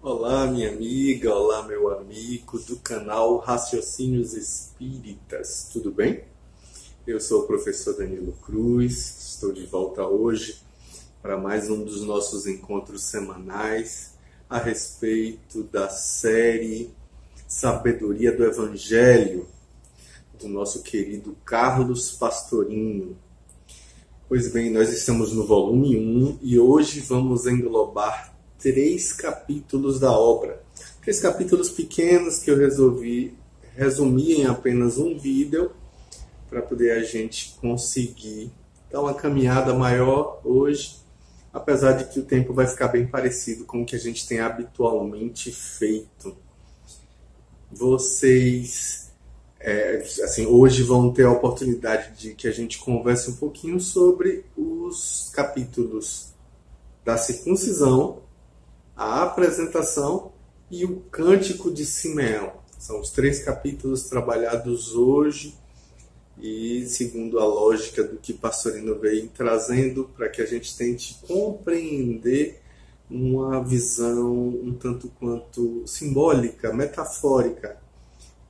Olá, minha amiga, olá, meu amigo do canal Raciocínios Espíritas, tudo bem? Eu sou o professor Danilo Cruz, estou de volta hoje para mais um dos nossos encontros semanais a respeito da série Sabedoria do Evangelho, do nosso querido Carlos Pastorinho. Pois bem, nós estamos no volume 1 e hoje vamos englobar 3 capítulos da obra. 3 capítulos pequenos que eu resolvi resumir em apenas um vídeo para poder a gente conseguir dar uma caminhada maior hoje, apesar de que o tempo vai ficar bem parecido com o que a gente tem habitualmente feito. Vocês, hoje vão ter a oportunidade de que a gente converse um pouquinho sobre os capítulos da circuncisão, a apresentação e o Cântico de Simeão. São os 3 capítulos trabalhados hoje e segundo a lógica do que Pastorino veio trazendo para que a gente tente compreender uma visão um tanto quanto simbólica, metafórica,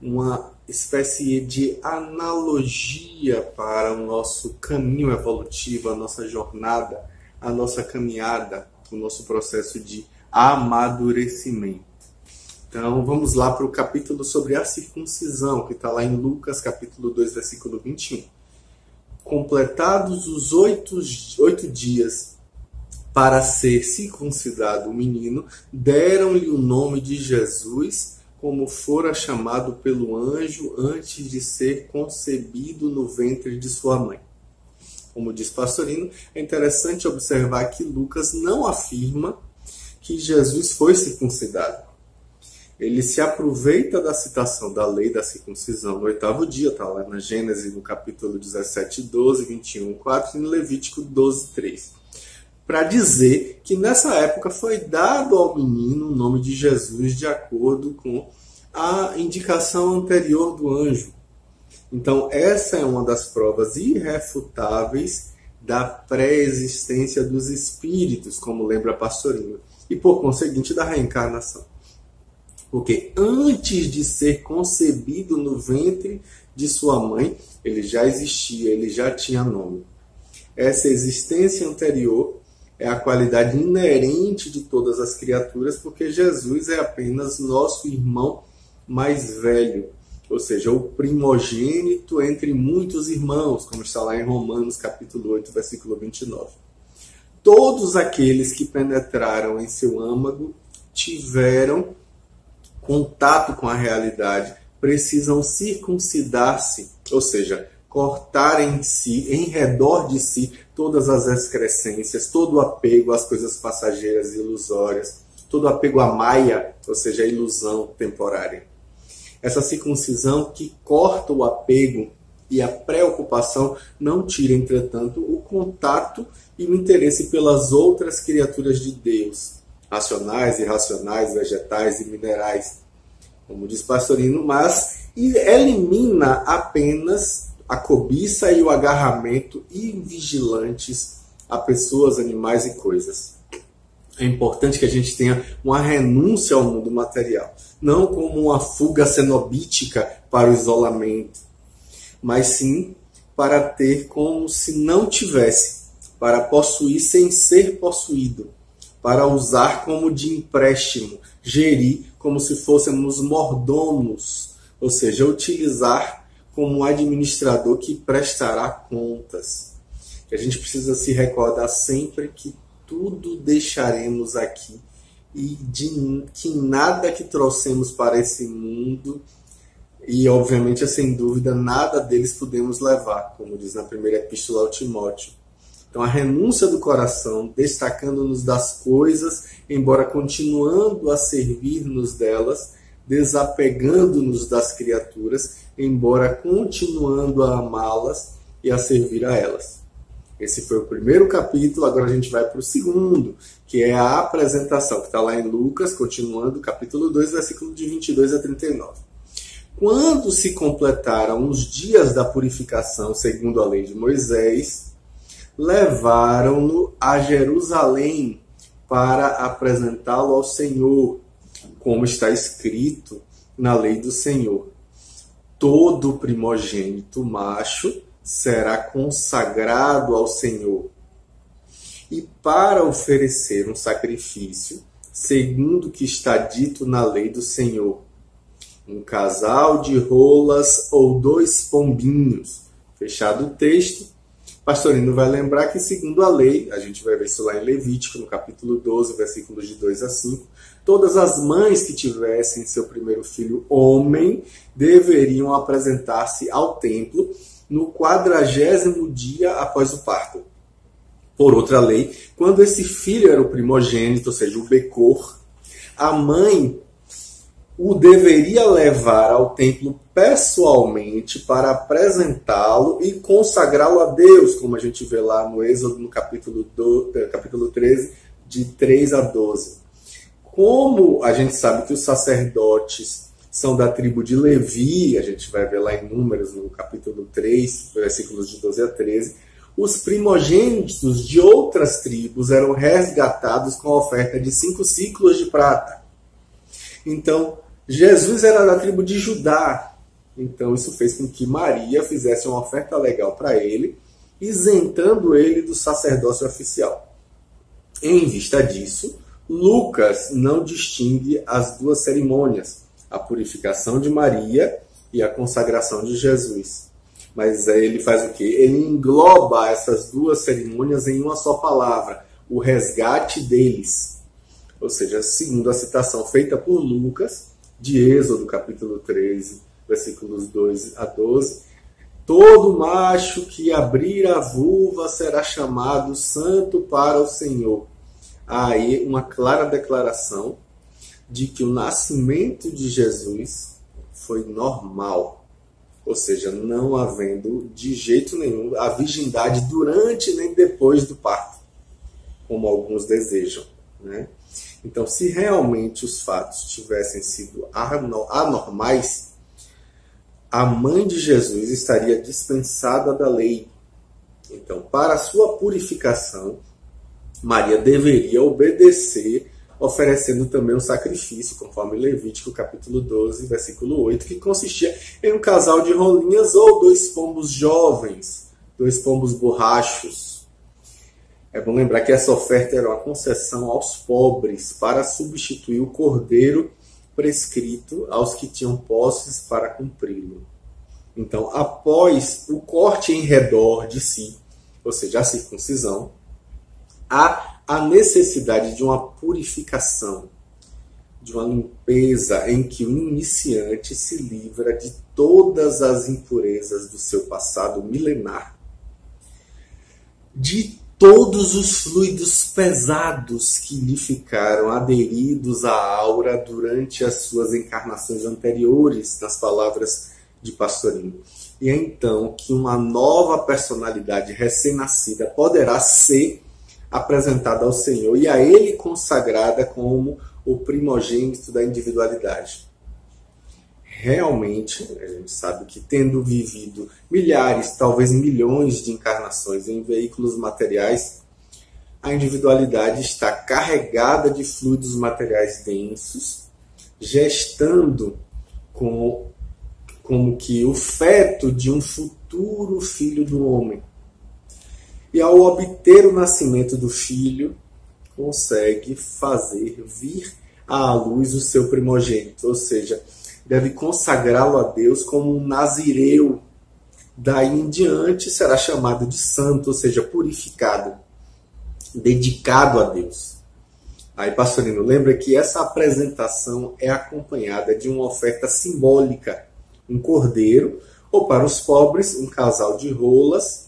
uma espécie de analogia para o nosso caminho evolutivo, a nossa jornada, a nossa caminhada, o nosso processo de amadurecimento. Então vamos lá para o capítulo sobre a circuncisão, que está lá em Lucas capítulo 2, versículo 21. Completados os 8 dias para ser circuncidado o menino, deram-lhe o nome de Jesus, como fora chamado pelo anjo antes de ser concebido no ventre de sua mãe. Como diz Pastorino, é interessante observar que Lucas não afirma que Jesus foi circuncidado. Ele se aproveita da citação da lei da circuncisão no 8º dia, está lá na Gênesis, no capítulo 17, 12, 21, 4 e no Levítico 12, 3, para dizer que nessa época foi dado ao menino o nome de Jesus de acordo com a indicação anterior do anjo. Então, essa é uma das provas irrefutáveis da pré-existência dos espíritos, como lembra Pastorino, e por conseguinte da reencarnação. Porque antes de ser concebido no ventre de sua mãe, ele já existia, ele já tinha nome. Essa existência anterior é a qualidade inerente de todas as criaturas, porque Jesus é apenas nosso irmão mais velho, ou seja, o primogênito entre muitos irmãos, como está lá em Romanos capítulo 8, versículo 29. Todos aqueles que penetraram em seu âmago tiveram contato com a realidade, precisam circuncidar-se, ou seja, cortar em redor de si todas as excrescências, todo o apego às coisas passageiras e ilusórias, todo o apego à maia, ou seja, a ilusão temporária. Essa circuncisão que corta o apego e a preocupação não tira, entretanto, o contato e o interesse pelas outras criaturas de Deus, racionais, irracionais, vegetais e minerais, como diz Pastorino, mas elimina apenas a cobiça e o agarramento invigilantes a pessoas, animais e coisas. É importante que a gente tenha uma renúncia ao mundo material, não como uma fuga cenobítica para o isolamento, mas sim para ter como se não tivesse, para possuir sem ser possuído, para usar como de empréstimo, gerir como se fôssemos mordomos, ou seja, utilizar como um administrador que prestará contas. A gente precisa se recordar sempre que tudo deixaremos aqui e que nada que trouxemos para esse mundo, e obviamente, sem dúvida, nada deles podemos levar, como diz na primeira epístola ao Timóteo. Então, a renúncia do coração, destacando-nos das coisas, embora continuando a servir-nos delas, desapegando-nos das criaturas, embora continuando a amá-las e a servir a elas. Esse foi o primeiro capítulo, agora a gente vai para o segundo, que é a apresentação, que está lá em Lucas, continuando, capítulo 2, versículo de 22 a 39. Quando se completaram os dias da purificação, segundo a lei de Moisés, levaram-no a Jerusalém para apresentá-lo ao Senhor, como está escrito na lei do Senhor. Todo primogênito macho será consagrado ao Senhor. E para oferecer um sacrifício, segundo o que está dito na lei do Senhor, um casal de rolas ou 2 pombinhos. Fechado o texto, Pastorino vai lembrar que, segundo a lei, a gente vai ver isso lá em Levítico, no capítulo 12, versículos de 2 a 5, todas as mães que tivessem seu primeiro filho homem deveriam apresentar-se ao templo no 40º dia após o parto. Por outra lei, quando esse filho era o primogênito, ou seja, o Becor, a mãe o deveria levar ao templo pessoalmente para apresentá-lo e consagrá-lo a Deus, como a gente vê lá no Êxodo, no capítulo 13, de 3 a 12. Como a gente sabe que os sacerdotes são da tribo de Levi, a gente vai ver lá em Números, no capítulo 3, versículos de 12 a 13, os primogênitos de outras tribos eram resgatados com a oferta de 5 ciclos de prata. Então, Jesus era da tribo de Judá. Então, isso fez com que Maria fizesse uma oferta legal para ele, isentando ele do sacerdócio oficial. Em vista disso, Lucas não distingue as 2 cerimônias, a purificação de Maria e a consagração de Jesus. Mas aí ele faz o quê? Ele engloba essas 2 cerimônias em uma só palavra, o resgate deles. Ou seja, segundo a citação feita por Lucas, de Êxodo, capítulo 13, versículos 2 a 12, todo macho que abrir a vulva será chamado santo para o Senhor. Há aí uma clara declaração de que o nascimento de Jesus foi normal. Ou seja, não havendo de jeito nenhum a virgindade durante nem depois do parto, como alguns desejam, né? Então, se realmente os fatos tivessem sido anormais, a mãe de Jesus estaria dispensada da lei. Então, para sua purificação, Maria deveria obedecer, oferecendo também um sacrifício, conforme Levítico capítulo 12, versículo 8, que consistia em um casal de rolinhas ou 2 pombos jovens, 2 pombos borrachos. É bom lembrar que essa oferta era uma concessão aos pobres para substituir o cordeiro prescrito aos que tinham posses para cumpri-lo. Então, após o corte em redor de si, ou seja, a circuncisão, há a necessidade de uma purificação, de uma limpeza em que o iniciante se livra de todas as impurezas do seu passado milenar, de todos os fluidos pesados que lhe ficaram aderidos à aura durante as suas encarnações anteriores, nas palavras de Pastorino. E é então que uma nova personalidade recém-nascida poderá ser apresentada ao Senhor e a Ele consagrada como o primogênito da individualidade. Realmente, a gente sabe que tendo vivido milhares, talvez milhões de encarnações em veículos materiais, a individualidade está carregada de fluidos materiais densos, gestando como que o feto de um futuro filho do homem. E ao obter o nascimento do filho, consegue fazer vir à luz o seu primogênito, ou seja, deve consagrá-lo a Deus como um nazireu. Daí em diante será chamado de santo, ou seja, purificado, dedicado a Deus. Aí, Pastorino, lembra que essa apresentação é acompanhada de uma oferta simbólica, um cordeiro, ou para os pobres, um casal de rolas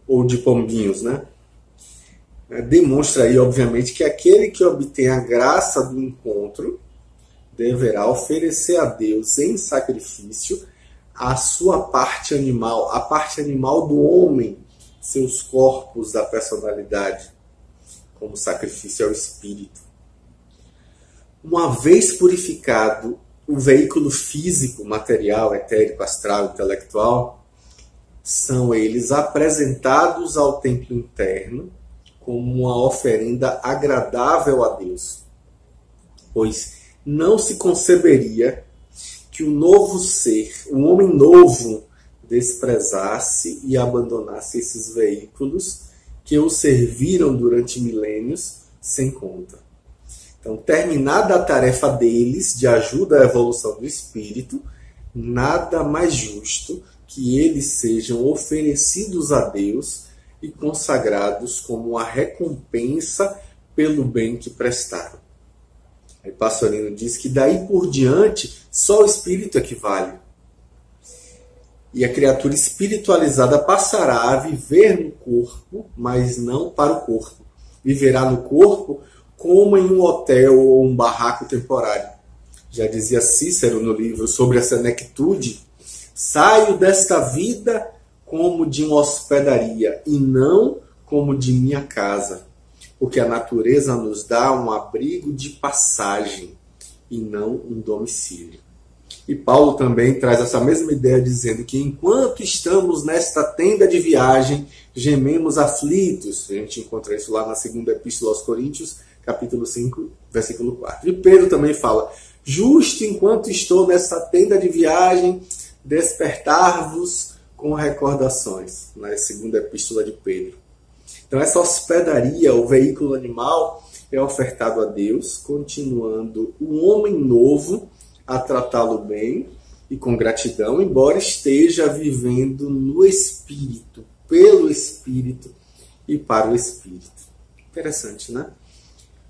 ou de pombinhos, né? Demonstra aí, obviamente, que aquele que obtém a graça do encontro deverá oferecer a Deus em sacrifício a sua parte animal, a parte animal do homem, seus corpos da personalidade, como sacrifício ao espírito. Uma vez purificado o veículo físico, material, etérico, astral, intelectual, são eles apresentados ao templo interno como uma oferenda agradável a Deus, pois não se conceberia que o novo ser, o homem novo, desprezasse e abandonasse esses veículos que o serviram durante milênios sem conta. Então, terminada a tarefa deles de ajuda à evolução do espírito, nada mais justo que eles sejam oferecidos a Deus e consagrados como uma recompensa pelo bem que prestaram. Aí Pastorino diz que daí por diante só o espírito é que vale. E a criatura espiritualizada passará a viver no corpo, mas não para o corpo. Viverá no corpo como em um hotel ou um barraco temporário. Já dizia Cícero no livro sobre a senectude: saio desta vida como de uma hospedaria e não como de minha casa, porque a natureza nos dá um abrigo de passagem e não um domicílio. E Paulo também traz essa mesma ideia, dizendo que enquanto estamos nesta tenda de viagem, gememos aflitos. A gente encontra isso lá na segunda epístola aos Coríntios, capítulo 5, versículo 4. E Pedro também fala: justo enquanto estou nesta tenda de viagem, despertar-vos com recordações. Na segunda epístola de Pedro. Então essa hospedaria, o veículo animal, é ofertado a Deus, continuando o homem novo a tratá-lo bem e com gratidão, embora esteja vivendo no Espírito, pelo Espírito e para o Espírito. Interessante, né?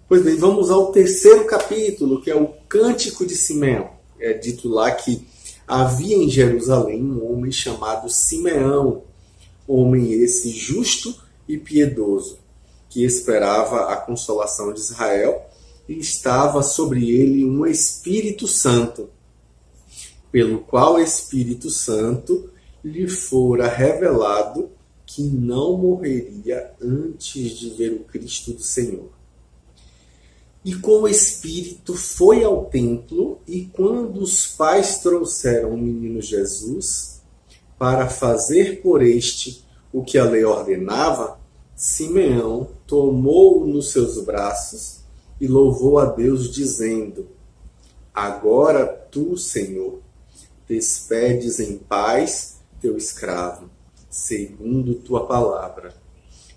Pois bem, vamos ao terceiro capítulo, que é o Cântico de Simeão. É dito lá que havia em Jerusalém um homem chamado Simeão, homem esse justo e piedoso, que esperava a consolação de Israel, e estava sobre ele um Espírito Santo, pelo qual o Espírito Santo lhe fora revelado que não morreria antes de ver o Cristo do Senhor. E com o Espírito foi ao templo, e quando os pais trouxeram o menino Jesus para fazer por este o que a lei ordenava, Simeão tomou-o nos seus braços e louvou a Deus, dizendo: agora tu, Senhor, despedes em paz teu escravo, segundo tua palavra,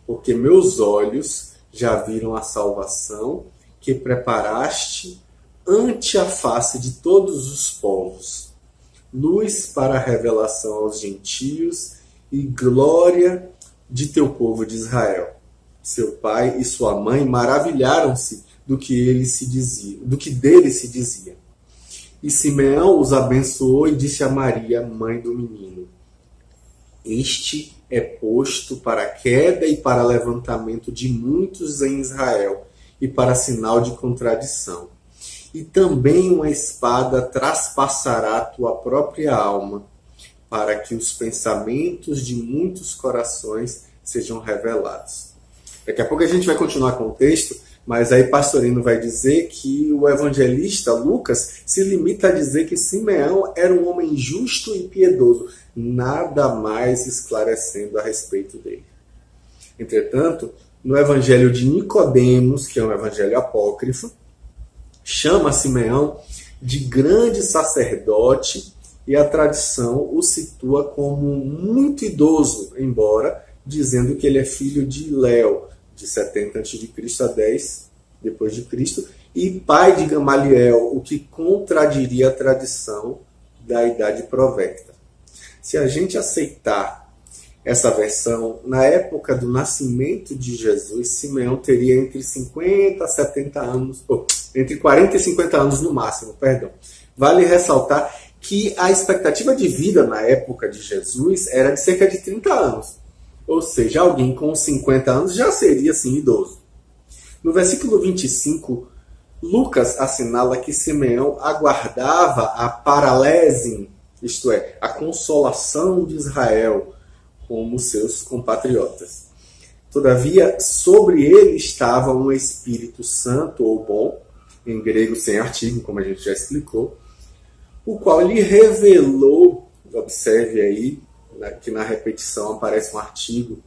porque meus olhos já viram a salvação que preparaste ante a face de todos os povos, luz para a revelação aos gentios e glória de teu povo de Israel. Seu pai e sua mãe maravilharam-se do que dele se dizia. E Simeão os abençoou e disse a Maria, mãe do menino: este é posto para a queda e para levantamento de muitos em Israel, e para sinal de contradição. E também uma espada traspassará tua própria alma, para que os pensamentos de muitos corações sejam revelados. Daqui a pouco a gente vai continuar com o texto, mas aí Pastorino vai dizer que o evangelista Lucas se limita a dizer que Simeão era um homem justo e piedoso, nada mais esclarecendo a respeito dele. Entretanto, no evangelho de Nicodemos, que é um evangelho apócrifo, chama Simeão de grande sacerdote e a tradição o situa como muito idoso, embora dizendo que ele é filho de Léo, de 70 a.C. a 10 depois de Cristo, e pai de Gamaliel, o que contradiria a tradição da idade profética. Se a gente aceitar essa versão, na época do nascimento de Jesus, Simeão teria entre 50 a 70 anos, entre 40 e 50 anos no máximo, perdão. Vale ressaltar que a expectativa de vida na época de Jesus era de cerca de 30 anos. Ou seja, alguém com 50 anos já seria, assim, idoso. No versículo 25, Lucas assinala que Simeão aguardava a paralésing, isto é, a consolação de Israel, como seus compatriotas. Todavia, sobre ele estava um Espírito Santo ou bom, em grego sem artigo, como a gente já explicou, o qual lhe revelou, observe aí, que na repetição aparece um artigo,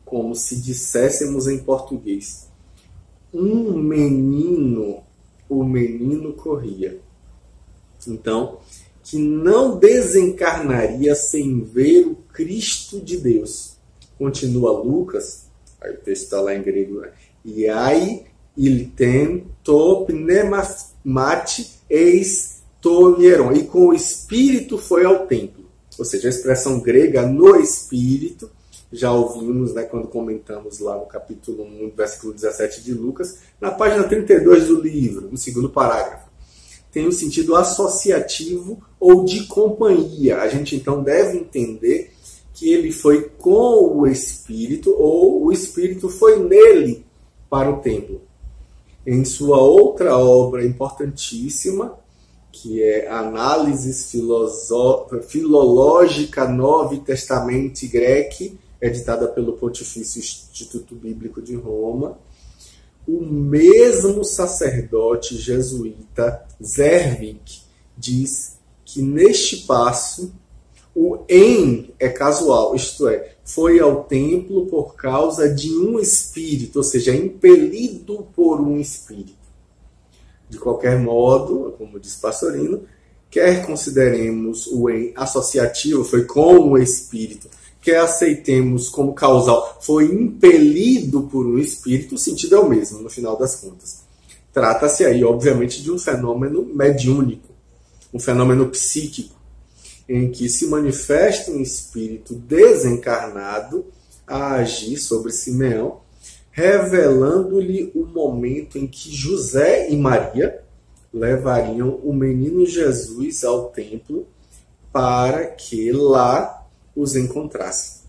como se disséssemos em português: um menino, o menino corria. Então, que não desencarnaria sem ver o Cristo de Deus. Continua Lucas, aí o texto está lá em grego, né? Iai ilten to pneumati eis to hieron. E com o Espírito foi ao templo. Ou seja, a expressão grega no Espírito, já ouvimos, né, quando comentamos lá no capítulo 1, versículo 17 de Lucas, na página 32 do livro, no segundo parágrafo. Tem um sentido associativo ou de companhia. A gente então deve entender que ele foi com o Espírito ou o Espírito foi nele para o templo. Em sua outra obra importantíssima, que é Análisis Filológica Novi Testamenti Greci, editada pelo Pontifício Instituto Bíblico de Roma, o mesmo sacerdote jesuíta Zervik diz que neste passo o em é casual, isto é, foi ao templo por causa de um espírito, ou seja, impelido por um espírito. De qualquer modo, como diz Pastorino, quer consideremos o em associativo, foi com o espírito, quer aceitemos como causal, foi impelido por um espírito, o sentido é o mesmo, no final das contas. Trata-se aí, obviamente, de um fenômeno mediúnico, um fenômeno psíquico, em que se manifesta um espírito desencarnado a agir sobre Simeão, revelando-lhe o momento em que José e Maria levariam o menino Jesus ao templo para que lá os encontrasse.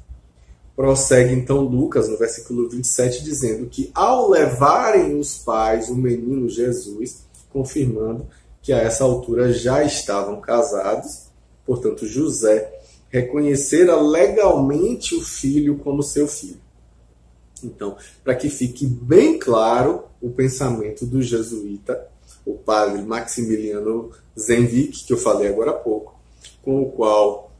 Prossegue então Lucas, no versículo 27, dizendo que ao levarem os pais o menino Jesus, confirmando que a essa altura já estavam casados, portanto José reconhecera legalmente o filho como seu filho. Então, para que fique bem claro o pensamento do jesuíta, o padre Maximiliano Zenvik, que eu falei agora há pouco, com o qual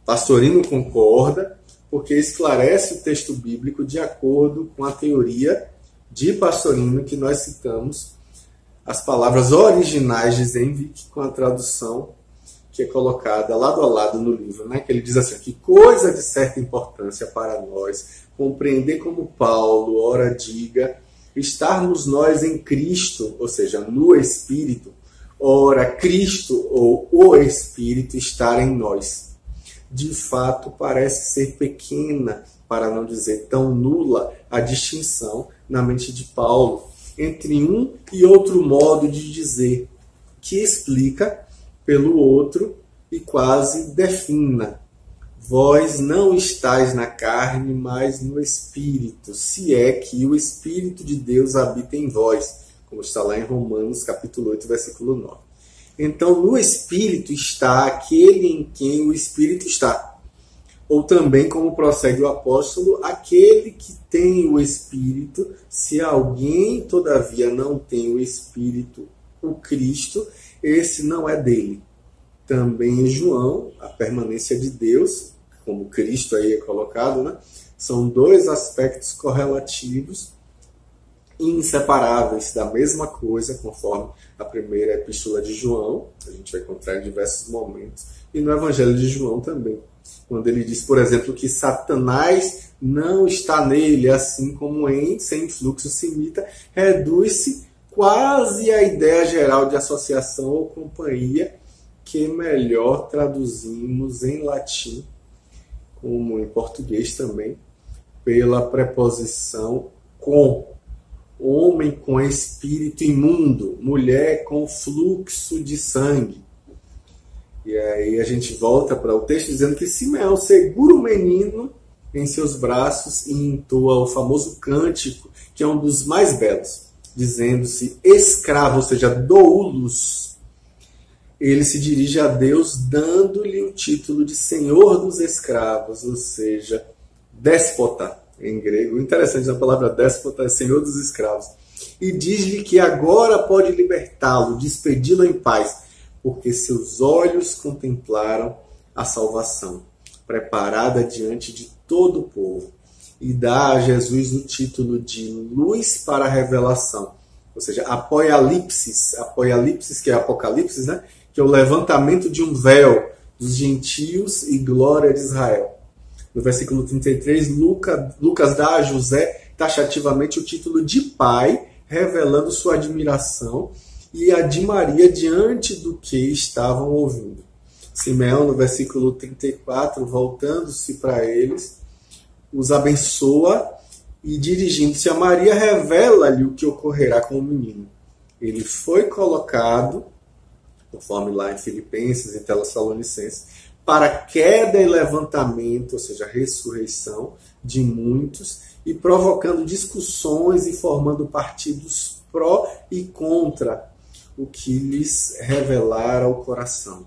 Pastorino concorda, porque esclarece o texto bíblico de acordo com a teoria de Pastorino que nós citamos, as palavras originais de Zenvik com a tradução que é colocada lado a lado no livro, né? Que ele diz assim: que coisa de certa importância para nós compreender como Paulo ora diga estarmos nós em Cristo, ou seja, no Espírito, ora Cristo ou o Espírito estar em nós. De fato, parece ser pequena, para não dizer tão nula, a distinção na mente de Paulo entre um e outro modo de dizer, que explica pelo outro e quase defina. Vós não estáis na carne, mas no Espírito, se é que o Espírito de Deus habita em vós, como está lá em Romanos, capítulo 8, versículo 9. Então, no Espírito está aquele em quem o Espírito está. Ou também, como prossegue o apóstolo, aquele que tem o Espírito, se alguém, todavia, não tem o Espírito, o Cristo, esse não é dele. Também em João, a permanência de Deus, como Cristo aí é colocado, né? São dois aspectos correlativos e inseparáveis da mesma coisa, conforme a primeira epístola de João, a gente vai encontrar em diversos momentos, e no Evangelho de João também, quando ele diz, por exemplo, que Satanás não está nele, assim como sem fluxo semita, reduz-se quase à ideia geral de associação ou companhia, que melhor traduzimos em latim, como em português também, pela preposição com. Homem com espírito imundo, mulher com fluxo de sangue. E aí a gente volta para o texto dizendo que Simeão segura o menino em seus braços e entoa o famoso cântico, que é um dos mais belos, dizendo-se escravo, ou seja, doulos. Ele se dirige a Deus dando-lhe o título de Senhor dos escravos, ou seja, déspota. Em grego, o interessante da palavra déspota é Senhor dos escravos. E diz-lhe que agora pode libertá-lo, despedi-lo em paz, porque seus olhos contemplaram a salvação. preparada diante de todo o povo, e dá a Jesus o título de luz para a revelação. Ou seja, apoialipsis, que é Apocalipse, né? Que é o levantamento de um véu dos gentios e glória de Israel. No versículo 33, Lucas dá a José taxativamente o título de pai, revelando sua admiração, e a de Maria diante do que estavam ouvindo. Simeão, no versículo 34, voltando-se para eles, os abençoa e, dirigindo-se a Maria, revela-lhe o que ocorrerá com o menino. Ele foi colocado, conforme lá em Filipenses e Tessalonicenses, para queda e levantamento, ou seja, ressurreição de muitos, e provocando discussões e formando partidos pró e contra o que lhes revelara o coração,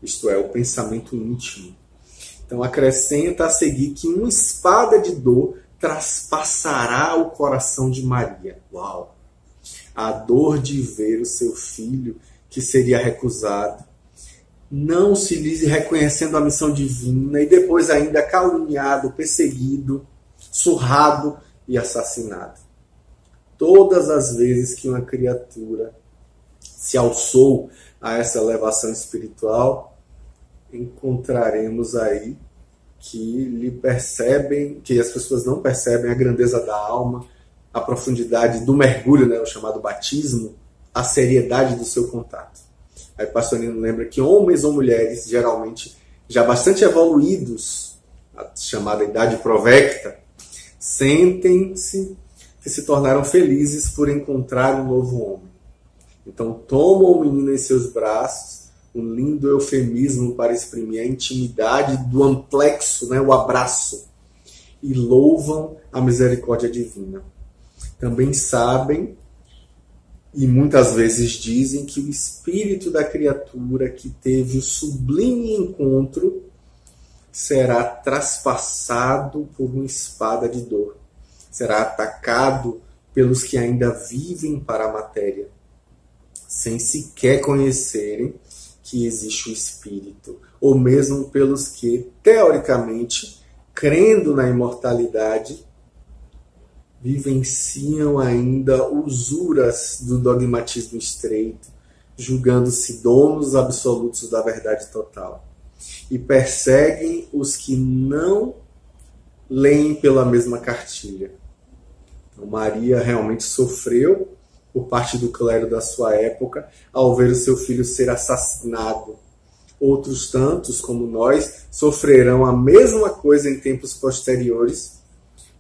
isto é, o pensamento íntimo. Então acrescenta a seguir que uma espada de dor traspassará o coração de Maria. Uau! A dor de ver o seu filho, que seria recusado, não se lhe reconhecendo a missão divina, e depois ainda caluniado, perseguido, surrado e assassinado. Todas as vezes que uma criatura se alçou a essa elevação espiritual, encontraremos aí que as pessoas não percebem a grandeza da alma, a profundidade do mergulho, né, o chamado batismo, a seriedade do seu contato. Aí Pastorino lembra que homens ou mulheres, geralmente já bastante evoluídos, a chamada idade provecta, sentem-se que se tornaram felizes por encontrar um novo homem. Então tomam o menino em seus braços, um lindo eufemismo para exprimir a intimidade do amplexo, né, o abraço, e louvam a misericórdia divina. Também sabem e muitas vezes dizem que o espírito da criatura que teve o sublime encontro será traspassado por uma espada de dor, será atacado pelos que ainda vivem para a matéria, sem sequer conhecerem que existe o Espírito, ou mesmo pelos que, teoricamente, crendo na imortalidade, vivenciam ainda usuras do dogmatismo estreito, julgando-se donos absolutos da verdade total, e perseguem os que não leem pela mesma cartilha. Então, Maria realmente sofreu por parte do clero da sua época, ao ver o seu filho ser assassinado. Outros tantos, como nós, sofrerão a mesma coisa em tempos posteriores,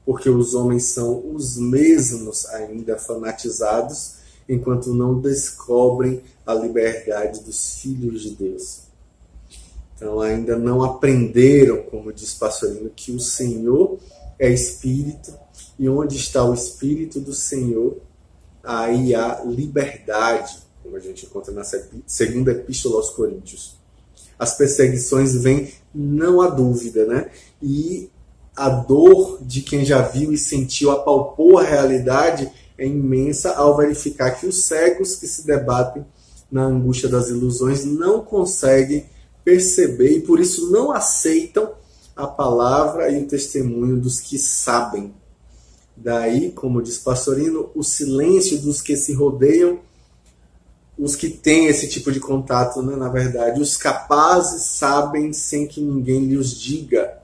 porque os homens são os mesmos ainda fanatizados, enquanto não descobrem a liberdade dos filhos de Deus. Então ainda não aprenderam, como diz Pastorino, que o Senhor é Espírito, e onde está o Espírito do Senhor, aí há liberdade, como a gente encontra na segunda epístola aos Coríntios. As perseguições vêm, não há dúvida, né? E a dor de quem já viu e sentiu, apalpou a realidade, é imensa ao verificar que os cegos que se debatem na angústia das ilusões não conseguem perceber e por isso não aceitam a palavra e o testemunho dos que sabem. Daí, como diz Pastorino, o silêncio dos que se rodeiam, os que têm esse tipo de contato, né? Na verdade, os capazes sabem sem que ninguém lhes diga.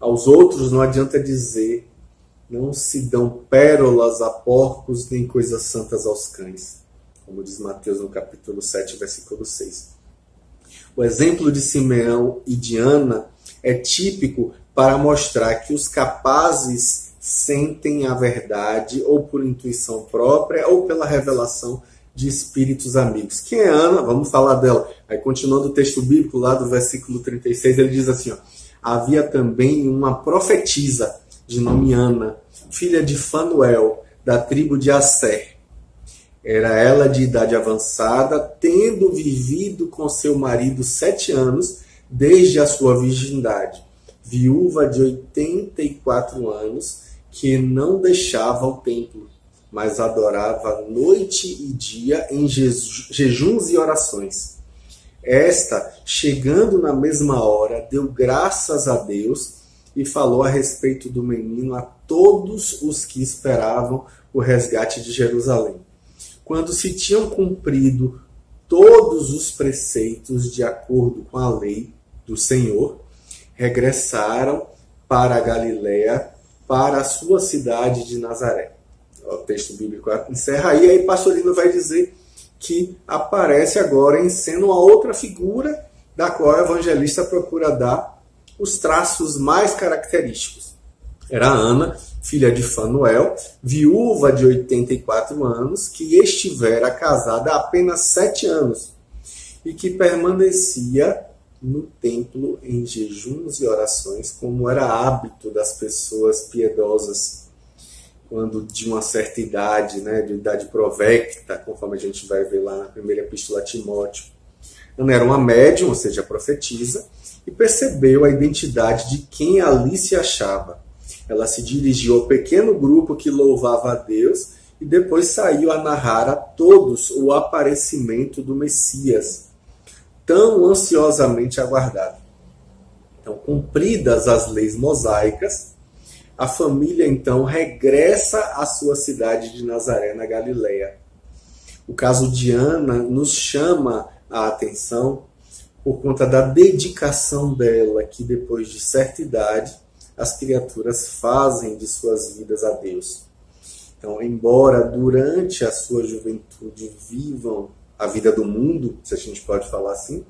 Aos outros não adianta dizer, não se dão pérolas a porcos, nem coisas santas aos cães. Como diz Mateus no capítulo 7, versículo 6. O exemplo de Simeão e de Ana é típico para mostrar que os capazes sentem a verdade, ou por intuição própria, ou pela revelação de espíritos amigos. Quem é Ana? Vamos falar dela. Aí, continuando o texto bíblico, lá do versículo 36, ele diz assim, ó, havia também uma profetisa, de nome Ana, filha de Fanuel, da tribo de Asser. Era ela de idade avançada, tendo vivido com seu marido 7 anos, desde a sua virgindade, viúva de 84 anos, que não deixava o templo, mas adorava noite e dia em jejuns e orações. Esta, chegando na mesma hora, deu graças a Deus e falou a respeito do menino a todos os que esperavam o resgate de Jerusalém. Quando se tinham cumprido todos os preceitos de acordo com a lei do Senhor, regressaram para a Galiléia, para a sua cidade de Nazaré. O texto bíblico encerra aí Pastorino vai dizer que aparece agora em cena uma outra figura da qual o evangelista procura dar os traços mais característicos. Era Ana, filha de Fanuel, viúva de 84 anos, que estivera casada há apenas 7 anos e que permanecia no templo em jejuns e orações, como era hábito das pessoas piedosas quando de uma certa idade, né, de idade provecta, conforme a gente vai ver lá na primeira epístola a Timóteo. Ana era uma médium, ou seja, profetisa, e percebeu a identidade de quem ali se achava. Ela se dirigiu ao pequeno grupo que louvava a Deus e depois saiu a narrar a todos o aparecimento do Messias, tão ansiosamente aguardado. Então, cumpridas as leis mosaicas, a família então regressa à sua cidade de Nazaré, na Galiléia. O caso de Ana nos chama a atenção por conta da dedicação dela, que depois de certa idade, as criaturas fazem de suas vidas a Deus. Então, embora durante a sua juventude vivam a vida do mundo, se a gente pode falar assim,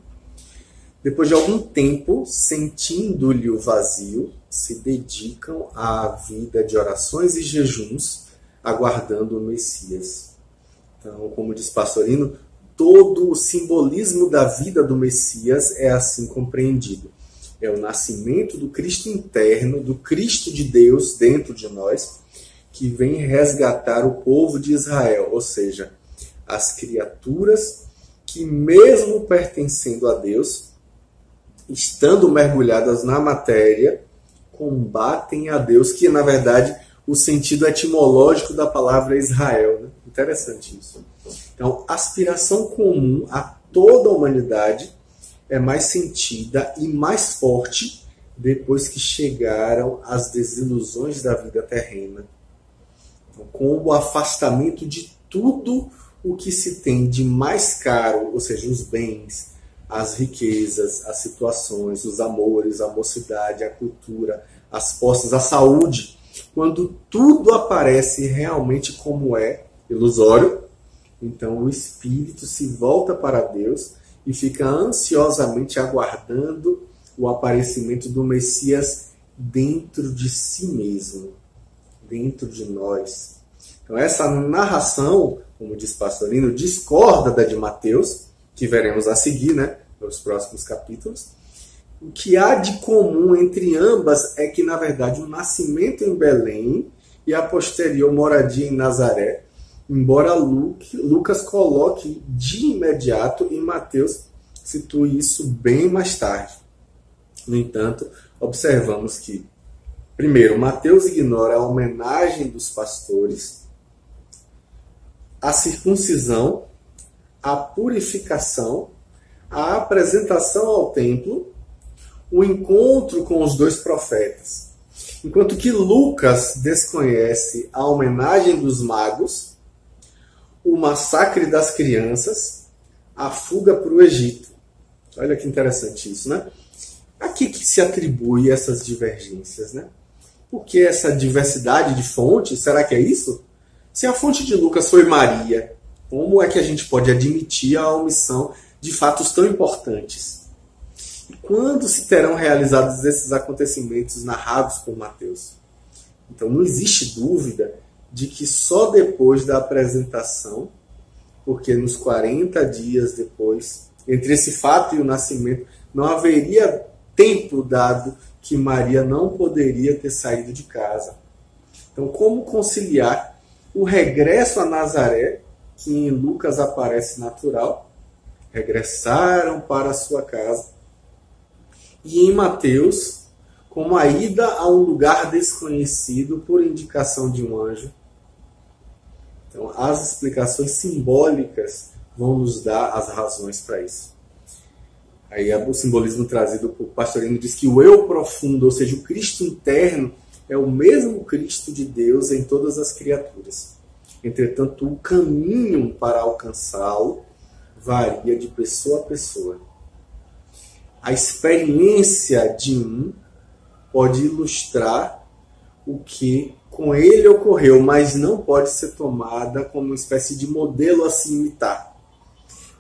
depois de algum tempo, sentindo-lhe o vazio, se dedicam à vida de orações e jejuns, aguardando o Messias. Então, como diz Pastorino, todo o simbolismo da vida do Messias é assim compreendido. É o nascimento do Cristo interno, do Cristo de Deus dentro de nós, que vem resgatar o povo de Israel, ou seja, as criaturas que, mesmo pertencendo a Deus, estando mergulhadas na matéria, combatem a Deus, que na verdade o sentido etimológico da palavra é Israel. Né? Interessante isso. Então, a aspiração comum a toda a humanidade é mais sentida e mais forte depois que chegaram as desilusões da vida terrena. Então, com o afastamento de tudo o que se tem de mais caro, ou seja, os bens, as riquezas, as situações, os amores, a mocidade, a cultura, as posses, a saúde, quando tudo aparece realmente como é, ilusório, então o espírito se volta para Deus e fica ansiosamente aguardando o aparecimento do Messias dentro de si mesmo, dentro de nós. Então essa narração, como diz Pastorino, discorda da de Mateus, que veremos a seguir, né, nos próximos capítulos. O que há de comum entre ambas é que, na verdade, o nascimento em Belém e a posterior moradia em Nazaré, embora Lucas coloque de imediato e Mateus situe isso bem mais tarde. No entanto, observamos que, primeiro, Mateus ignora a homenagem dos pastores, a circuncisão, a purificação, a apresentação ao templo, o encontro com os 2 profetas. Enquanto que Lucas desconhece a homenagem dos magos, o massacre das crianças, a fuga para o Egito. Olha que interessante isso, né? A que se atribui essas divergências, né? Por que essa diversidade de fontes? Será que é isso? Se a fonte de Lucas foi Maria, como é que a gente pode admitir a omissão de fatos tão importantes? E quando se terão realizados esses acontecimentos narrados por Mateus? Então não existe dúvida de que só depois da apresentação, porque nos 40 dias depois, entre esse fato e o nascimento, não haveria tempo dado que Maria não poderia ter saído de casa. Então, como conciliar o regresso a Nazaré, que em Lucas aparece natural, regressaram para a sua casa, e em Mateus, como a ida a um lugar desconhecido por indicação de um anjo. Então, as explicações simbólicas vão nos dar as razões para isso. Aí o simbolismo trazido por Pastorino diz que o eu profundo, ou seja, o Cristo interno, é o mesmo Cristo de Deus em todas as criaturas. Entretanto, o caminho para alcançá-lo varia de pessoa a pessoa. A experiência de um pode ilustrar o que com ele ocorreu, mas não pode ser tomada como uma espécie de modelo a se imitar.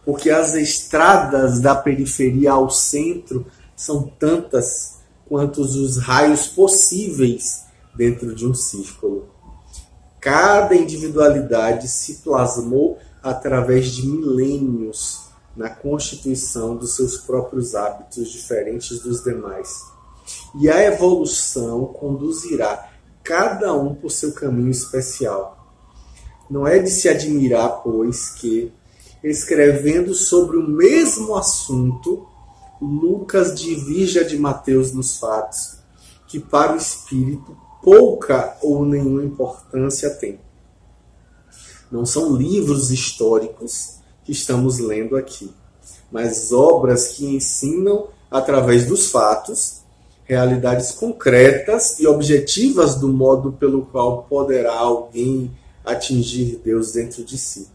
Porque as estradas da periferia ao centro são tantas quanto os raios possíveis dentro de um círculo. Cada individualidade se plasmou através de milênios na constituição dos seus próprios hábitos diferentes dos demais. E a evolução conduzirá cada um por seu caminho especial. Não é de se admirar, pois, que, escrevendo sobre o mesmo assunto, Lucas divirja de Mateus nos fatos, que para o espírito pouca ou nenhuma importância tem. Não são livros históricos que estamos lendo aqui, mas obras que ensinam, através dos fatos, realidades concretas e objetivas do modo pelo qual poderá alguém atingir Deus dentro de si.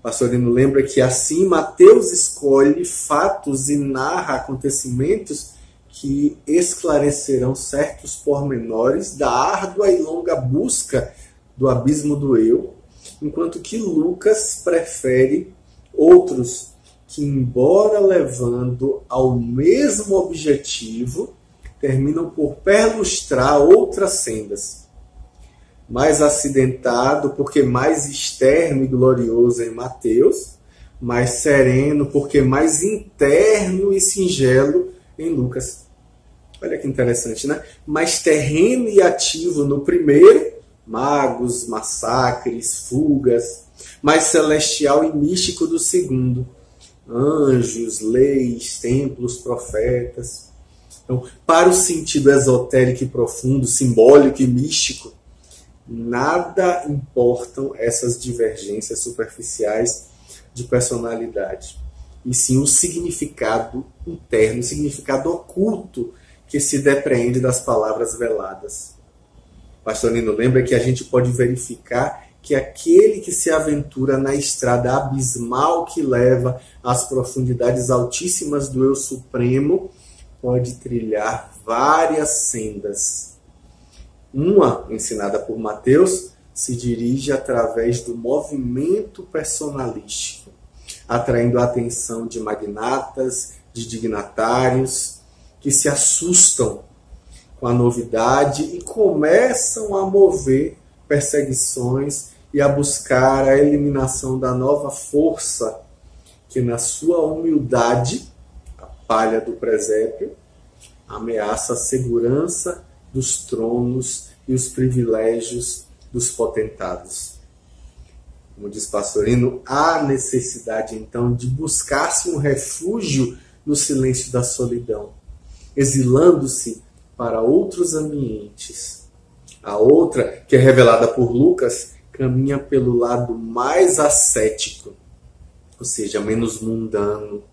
Pastorino lembra que assim Mateus escolhe fatos e narra acontecimentos que esclarecerão certos pormenores da árdua e longa busca do abismo do eu, enquanto que Lucas prefere outros que, embora levando ao mesmo objetivo, terminam por perlustrar outras sendas. Mais acidentado, porque mais externo e glorioso em Mateus, mais sereno, porque mais interno e singelo em Lucas. Olha que interessante, né? Mais terreno e ativo no primeiro, magos, massacres, fugas. Mais celestial e místico do segundo, anjos, leis, templos, profetas. Então, para o sentido esotérico e profundo, simbólico e místico, nada importam essas divergências superficiais de personalidade, e sim o significado interno, o significado oculto que se depreende das palavras veladas. Pastorino lembra que a gente pode verificar que aquele que se aventura na estrada abismal que leva às profundidades altíssimas do Eu Supremo pode trilhar várias sendas. Uma, ensinada por Mateus, se dirige através do movimento personalístico, atraindo a atenção de magnatas, de dignatários, que se assustam com a novidade e começam a mover perseguições e a buscar a eliminação da nova força que, na sua humildade, a palha do presépio, ameaça a segurança dos tronos e os privilégios dos potentados. Como diz Pastorino, há necessidade, então, de buscar-se um refúgio no silêncio da solidão, exilando-se para outros ambientes. A outra, que é revelada por Lucas, caminha pelo lado mais ascético, ou seja, menos mundano,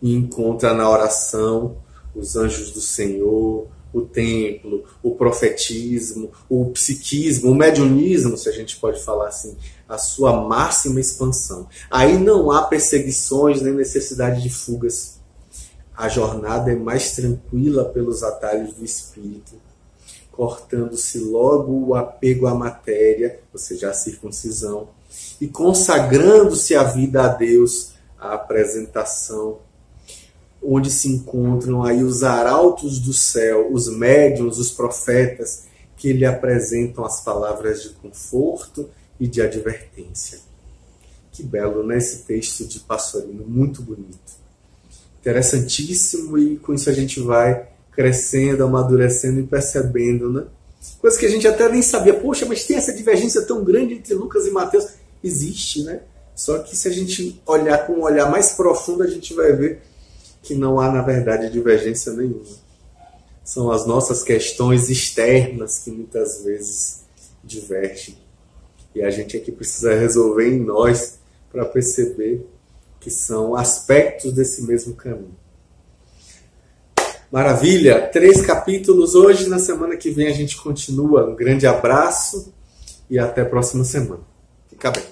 e encontra na oração os anjos do Senhor, o templo, o profetismo, o psiquismo, o mediunismo, se a gente pode falar assim, a sua máxima expansão. Aí não há perseguições nem necessidade de fugas. A jornada é mais tranquila pelos atalhos do espírito, cortando-se logo o apego à matéria, ou seja, a circuncisão, e consagrando-se a vida a Deus, a apresentação, onde se encontram aí os arautos do céu, os médiuns, os profetas, que lhe apresentam as palavras de conforto e de advertência. Que belo, né, esse texto de Pastorino, muito bonito. Interessantíssimo, e com isso a gente vai crescendo, amadurecendo e percebendo, né? Coisa que a gente até nem sabia. Poxa, mas tem essa divergência tão grande entre Lucas e Mateus. Existe, né? Só que se a gente olhar com um olhar mais profundo, a gente vai ver que não há, na verdade, divergência nenhuma. São as nossas questões externas que muitas vezes divergem. E a gente aqui precisa resolver em nós para perceber que são aspectos desse mesmo caminho. Maravilha! 3 capítulos hoje, na semana que vem a gente continua. Um grande abraço e até a próxima semana. Fica bem.